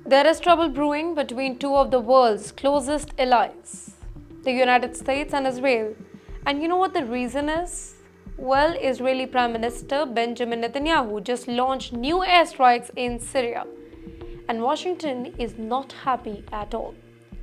There is trouble brewing between two of the world's closest allies, the United States and Israel. And you know what the reason is? Well, Israeli Prime Minister Benjamin Netanyahu just launched new airstrikes in Syria, and Washington is not happy at all.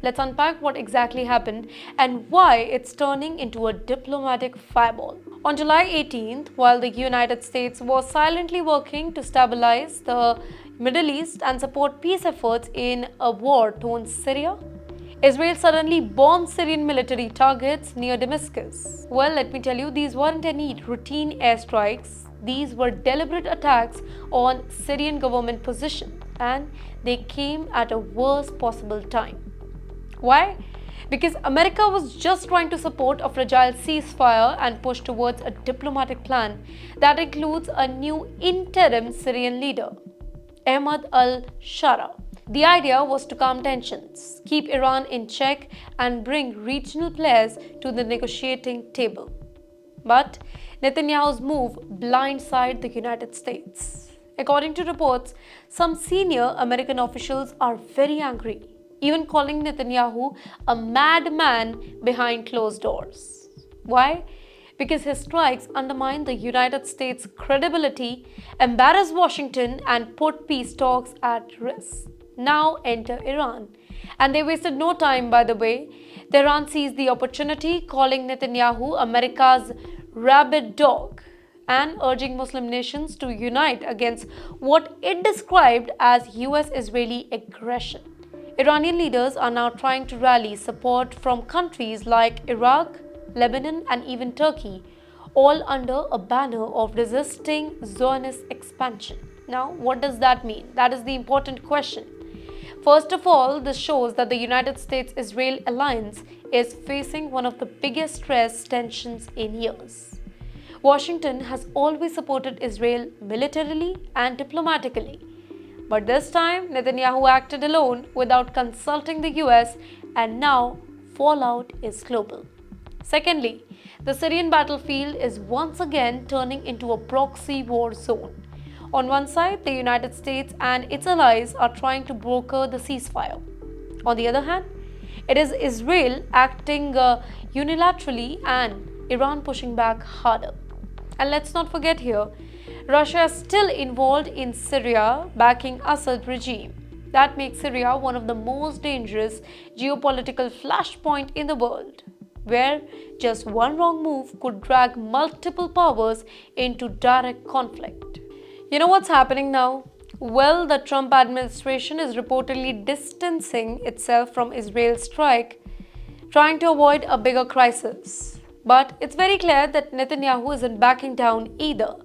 Let's unpack what exactly happened and why it's turning into a diplomatic fireball. On July 18th, while the United States was silently working to stabilize the Middle East and support peace efforts in a war-torn Syria, Israel suddenly bombed Syrian military targets near Damascus. Well, let me tell you, these weren't any routine airstrikes. These were deliberate attacks on Syrian government positions, and they came at a worst possible time. Why? Because America was just trying to support a fragile ceasefire and push towards a diplomatic plan that includes a new interim Syrian leader, Ahmad al-Shara. The idea was to calm tensions, keep Iran in check, and bring regional players to the negotiating table. But Netanyahu's move blindsided the United States. According to reports, some senior American officials are very angry, even calling Netanyahu a madman behind closed doors. Why? Because his strikes undermine the United States' credibility, embarrass Washington, and put peace talks at risk. Now enter Iran. And they wasted no time, by the way. Tehran seized the opportunity, calling Netanyahu America's rabid dog and urging Muslim nations to unite against what it described as US-Israeli aggression. Iranian leaders are now trying to rally support from countries like Iraq, Lebanon, and even Turkey, all under a banner of resisting Zionist expansion. Now, what does that mean? That is the important question. First of all, this shows that the United States-Israel alliance is facing one of the biggest stress tensions in years. Washington has always supported Israel militarily and diplomatically. But this time, Netanyahu acted alone without consulting the US, and now fallout is global. Secondly, the Syrian battlefield is once again turning into a proxy war zone. On one side, the United States and its allies are trying to broker the ceasefire. On the other hand, it is Israel acting unilaterally and Iran pushing back harder. And let's not forget here, Russia is still involved in Syria, backing Assad regime. That makes Syria one of the most dangerous geopolitical flashpoints in the world, where just one wrong move could drag multiple powers into direct conflict. You know what's happening now? Well, the Trump administration is reportedly distancing itself from Israel's strike, trying to avoid a bigger crisis. But it's very clear that Netanyahu isn't backing down either.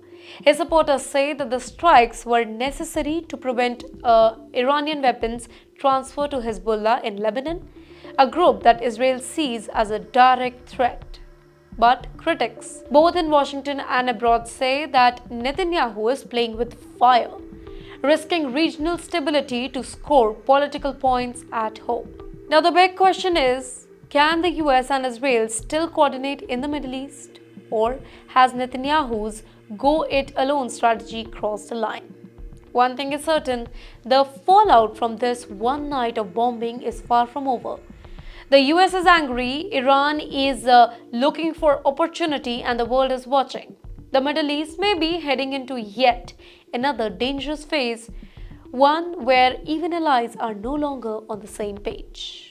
His supporters say that the strikes were necessary to prevent Iranian weapons transfer to Hezbollah in Lebanon, a group that Israel sees as a direct threat. But critics, both in Washington and abroad, say that Netanyahu is playing with fire, risking regional stability to score political points at home. Now the big question is, can the US and Israel still coordinate in the Middle East? Or has Netanyahu's go-it-alone strategy crossed the line? One thing is certain, the fallout from this one night of bombing is far from over. The US is angry, Iran is looking for opportunity, and the world is watching. The Middle East may be heading into yet another dangerous phase, one where even allies are no longer on the same page.